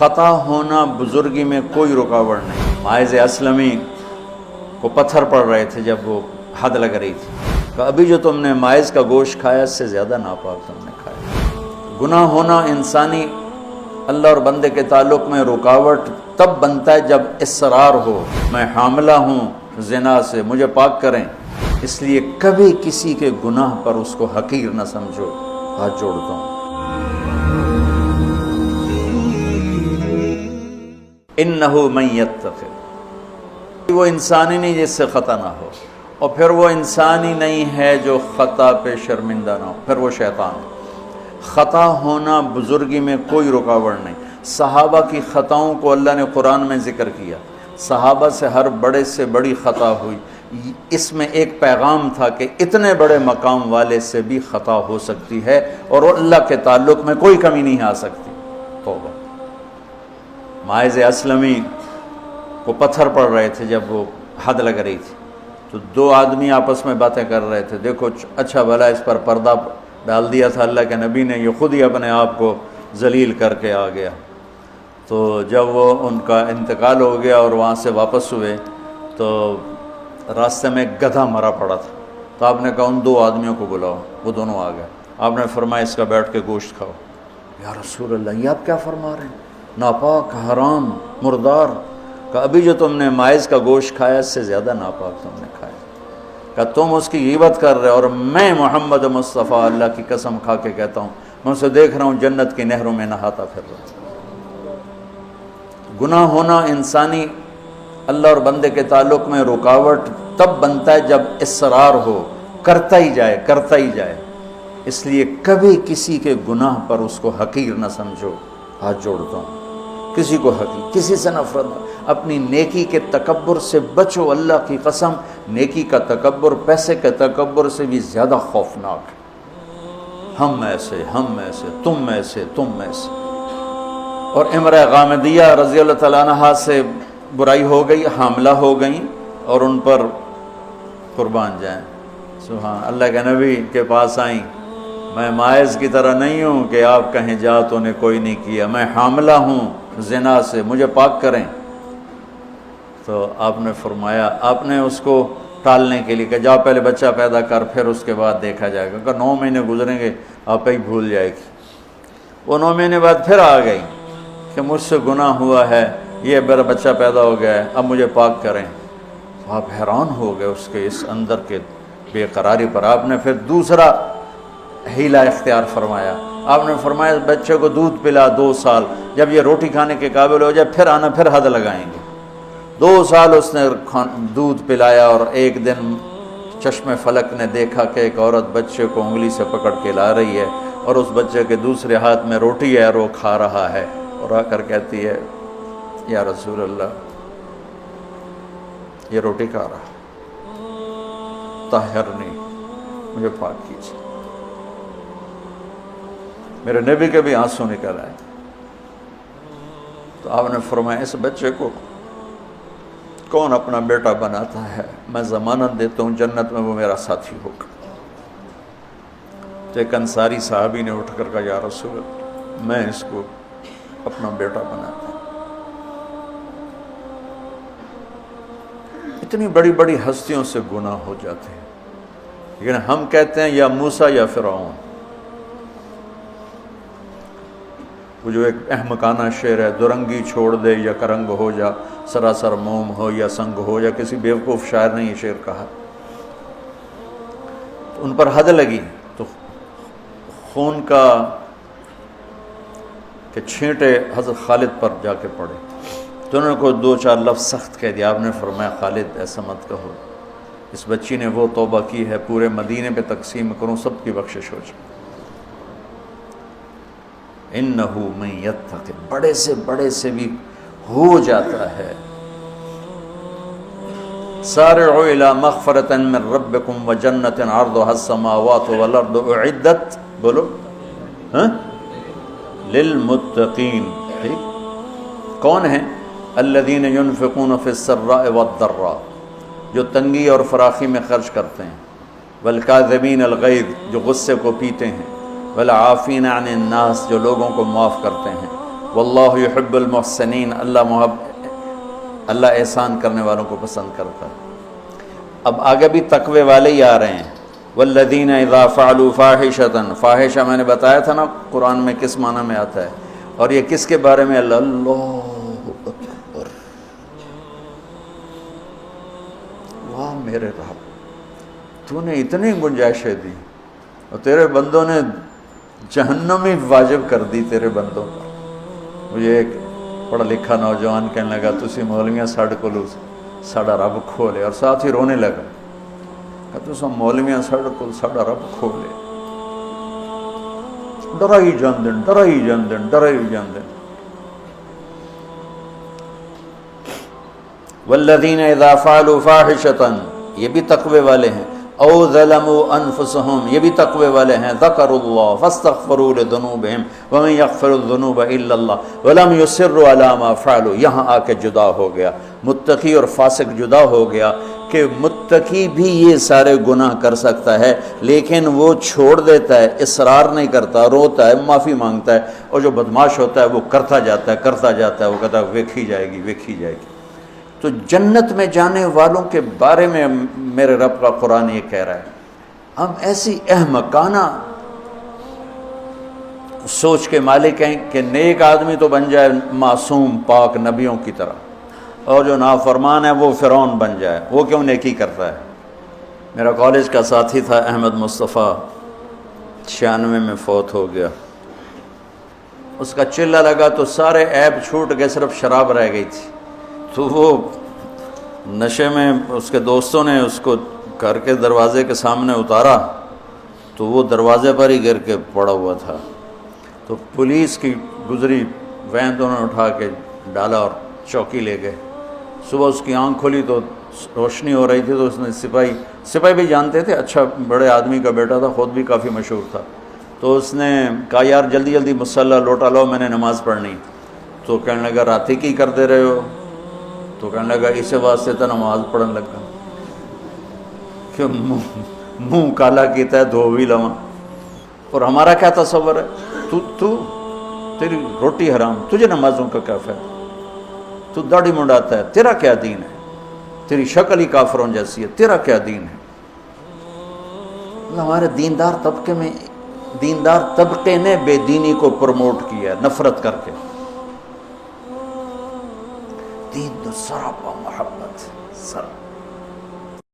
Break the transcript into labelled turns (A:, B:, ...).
A: خطا ہونا بزرگی میں کوئی رکاوٹ نہیں۔ ماعز اسلمی کو پتھر پڑ رہے تھے جب وہ حد لگ رہی تھی، کہ ابھی جو تم نے ماعز کا گوشت کھایا اس سے زیادہ ناپاک تم نے کھایا۔ گناہ ہونا انسانی اللہ اور بندے کے تعلق میں رکاوٹ تب بنتا ہے جب اصرار ہو، میں حاملہ ہوں زنا سے، مجھے پاک کریں، اس لیے کبھی کسی کے گناہ پر اس کو حقیر نہ سمجھو۔ ہاتھ جوڑتا ہوں۔ انہو من یتق، وہ انسان ہی نہیں جس سے خطا نہ ہو، اور پھر وہ انسان ہی نہیں ہے جو خطا پہ شرمندہ نہ ہو، پھر وہ شیطان ہے۔ خطا ہونا بزرگی میں کوئی رکاوٹ نہیں۔ صحابہ کی خطاؤں کو اللہ نے قرآن میں ذکر کیا، صحابہ سے ہر بڑے سے بڑی خطا ہوئی، اس میں ایک پیغام تھا کہ اتنے بڑے مقام والے سے بھی خطا ہو سکتی ہے اور اللہ کے تعلق میں کوئی کمی نہیں آ سکتی۔ توبہ۔ ماعز اسلمی کو پتھر پڑ رہے تھے جب وہ حد لگ رہی تھی، تو دو آدمی آپس میں باتیں کر رہے تھے، دیکھو اچھا بھلا اس پر پردہ ڈال دیا تھا اللہ کے نبی نے، یہ خود ہی اپنے آپ کو ذلیل کر کے آ گیا۔ تو جب وہ ان کا انتقال ہو گیا اور وہاں سے واپس ہوئے تو راستے میں ایک گدھا مرا پڑا تھا، تو آپ نے کہا ان دو آدمیوں کو بلاؤ، وہ دونوں آ گئے۔ آپ نے فرمایا اس کا بیٹھ کے گوشت کھاؤ۔ یا رسول اللہ، یہ آپ کیا فرما رہے ہیں؟ ناپاک، حرام، مردار۔ کہ ابھی جو تم نے ماعز کا گوشت کھایا اس سے زیادہ ناپاک تم نے کھایا۔ کہ تم اس کی غیبت کر رہے، اور میں محمد مصطفیٰ اللہ کی قسم کھا کے کہتا ہوں میں اسے دیکھ رہا ہوں جنت کی نہروں میں نہاتا پھر رہا ہوں۔ گناہ ہونا انسانی اللہ اور بندے کے تعلق میں رکاوٹ تب بنتا ہے جب اصرار ہو، کرتا ہی جائے کرتا ہی جائے، اس لیے کبھی کسی کے گناہ پر اس کو حقیر نہ سمجھو۔ ہاتھ جوڑتا ہوں۔ کسی کو حقیر، کسی سے نفرت نہ، اپنی نیکی کے تکبر سے بچو۔ اللہ کی قسم، نیکی کا تکبر پیسے کے تکبر سے بھی زیادہ خوفناک ہے۔ ہم ایسے، ہم ایسے، تم ایسے، تم ایسے۔ اور امرأہ غامدیہ رضی اللہ تعالیٰ عنہا سے برائی ہو گئی، حاملہ ہو گئیں، اور ان پر قربان جائیں سبحان اللہ کے نبی کے پاس آئیں، میں ماعز کی طرح نہیں ہوں کہ آپ کہیں جا تو نے کوئی نہیں کیا، میں حاملہ ہوں زنا سے، مجھے پاک کریں۔ تو آپ نے فرمایا، آپ نے اس کو ٹالنے کے لیے کہ جا پہلے بچہ پیدا کر پھر اس کے بعد دیکھا جائے گا، کہ 9 مہینے گزریں گے آپ ہی بھول جائے گی۔ وہ 9 مہینے بعد پھر آ گئی کہ مجھ سے گناہ ہوا ہے، یہ میرا بچہ پیدا ہو گیا ہے، اب مجھے پاک کریں۔ تو آپ حیران ہو گئے اس کے اس اندر کے بے قراری پر۔ آپ نے پھر دوسرا ہیلہ اختیار فرمایا، آپ نے فرمایا بچے کو دودھ پلا 2 سال، جب یہ روٹی کھانے کے قابل ہو جائے پھر آنا، پھر حد لگائیں گے۔ 2 سال اس نے دودھ پلایا، اور ایک دن چشم فلک نے دیکھا کہ ایک عورت بچے کو انگلی سے پکڑ کے لا رہی ہے، اور اس بچے کے دوسرے ہاتھ میں روٹی ہے اور وہ کھا رہا ہے، اور آ کر کہتی ہے یا رسول اللہ یہ روٹی کھا رہا، طہرنی، مجھے پاک کیجیے۔ میرے نبی کے بھی آنسو نکل آئے۔ تو آپ نے فرمایا اس بچے کو کون اپنا بیٹا بناتا ہے، میں ضمانت دیتا ہوں جنت میں وہ میرا ساتھی ہوگا۔ تو ایک انصاری صحابی نے اٹھ کر کہا یا رسول اللہ میں اس کو اپنا بیٹا بناتا ہوں۔ اتنی بڑی بڑی ہستیوں سے گناہ ہو جاتے ہیں، لیکن ہم کہتے ہیں یا موسیٰ یا فرعون۔ وہ جو ایک احمقانہ شعر ہے، دورنگی چھوڑ دے یا کرنگ ہو جا، سراسر موم ہو یا سنگ ہو جا، کسی بیوقوف شاعر نے یہ شعر کہا۔ تو ان پر حد لگی تو خون کا کہ چھینٹے حضرت خالد پر جا کے پڑے، تو انہوں نے کو 2-4 لفظ سخت کہہ دیا۔ آپ نے فرمایا خالد ایسا مت کہو، اس بچی نے وہ توبہ کی ہے پورے مدینے پہ تقسیم کروں سب کی بخشش ہو جائے۔ انہو من یتق، بڑے سے بڑے سے بھی ہو جاتا ہے۔ سارعوا الی مغفرۃ من ربکم وجنۃ عرضها السماوات والارض اعدت، بولو للمتقین۔ ٹھیک، کون ہیں؟ الذین ينفقون فی السراء والضراء، جو تنگی اور فراخی میں خرچ کرتے ہیں، والکاظمین الغیظ، جو غصے کو پیتے ہیں، والعافین عن الناس، جو لوگوں کو معاف کرتے ہیں، واللہ یحب المحسنین، اللہ احسان کرنے والوں کو پسند کرتا ہے۔ اب آگے بھی تقوی والے ہی آ رہے ہیں۔ والذین اذا فعلوا فاحشۃ، فاحشہ میں نے بتایا تھا نا قرآن میں کس معنی میں آتا ہے، اور یہ کس کے بارے میں؟ اللہ اکبر، واہ میرے رب، تو نے اتنی گنجائشیں دی اور تیرے بندوں نے جہنم ہی واجب کر دی تیرے بندوں پر۔ مجھے ایک پڑھا لکھا نوجوان کہنے لگا تسی مولویاں ساڈے کولوں ساڈا رب کھولے، اور ساتھ ہی رونے لگا کہ تساں مولویاں ساڈے کول ساڈا رب کھولے، ڈرائی جاندن ڈرائی جاندن ڈرائی جاندن۔ والذین اذا فعلوا فاحشۃ، یہ بھی تقوی والے ہیں، او ظلموا انفسهم، یہ بھی تقوی والے ہیں، ذکروا اللہ فاستغفروا لذنوبہم ومن یغفر الذنوب الا اللہ ولم یصروا علی ما فعلوا۔ یہاں آ کے جدا ہو گیا، متقی اور فاسق جدا ہو گیا کہ متقی بھی یہ سارے گناہ کر سکتا ہے لیکن وہ چھوڑ دیتا ہے، اصرار نہیں کرتا، روتا ہے، معافی مانگتا ہے، اور جو بدماش ہوتا ہے وہ کرتا جاتا ہے، وہ کہتا ہے ویکھی جائے گی ویکھی جائے گی۔ تو جنت میں جانے والوں کے بارے میں میرے رب کا قرآن یہ کہہ رہا ہے۔ ہم ایسی احمقانہ سوچ کے مالک ہیں کہ نیک آدمی تو بن جائے معصوم پاک نبیوں کی طرح، اور جو نافرمان ہے وہ فرعون بن جائے، وہ کیوں نیکی کرتا ہے؟ میرا کالج کا ساتھی تھا احمد مصطفیٰ، 96 میں فوت ہو گیا۔ اس کا چلہ لگا تو سارے عیب چھوٹ گئے، صرف شراب رہ گئی تھی۔ تو وہ نشے میں اس کے دوستوں نے اس کو گھر کے دروازے کے سامنے اتارا تو وہ دروازے پر ہی گر کے پڑا ہوا تھا۔ تو پولیس کی گزری وین تو انہوں نے اٹھا کے ڈالا اور چوکی لے گئے۔ صبح اس کی آنکھ کھلی تو روشنی ہو رہی تھی، تو اس نے سپاہی بھی جانتے تھے، اچھا بڑے آدمی کا بیٹا تھا، خود بھی کافی مشہور تھا، تو اس نے کہا یار جلدی جلدی مصلی لوٹا لو، میں نے نماز پڑھنی۔ تو کہنے لگا راتی کی کرتے رہے ہو؟ تو کہنے لگا اسے واسطے تو نماز پڑھن لگا کہ منہ کالا کیتا ہے دھو بھی لواں۔ اور ہمارا کیا تصور ہے؟ تیری روٹی حرام، تجھے نمازوں کا کیا فائدہ؟ تو داڑھی منڈاتا ہے، تیرا کیا دین ہے؟ تیری شکل ہی کافروں جیسی ہے، تیرا کیا دین ہے؟ ہمارے دیندار طبقے نے بے دینی کو پروموٹ کیا نفرت کر کے۔ دین تو سراپا محبت سراپا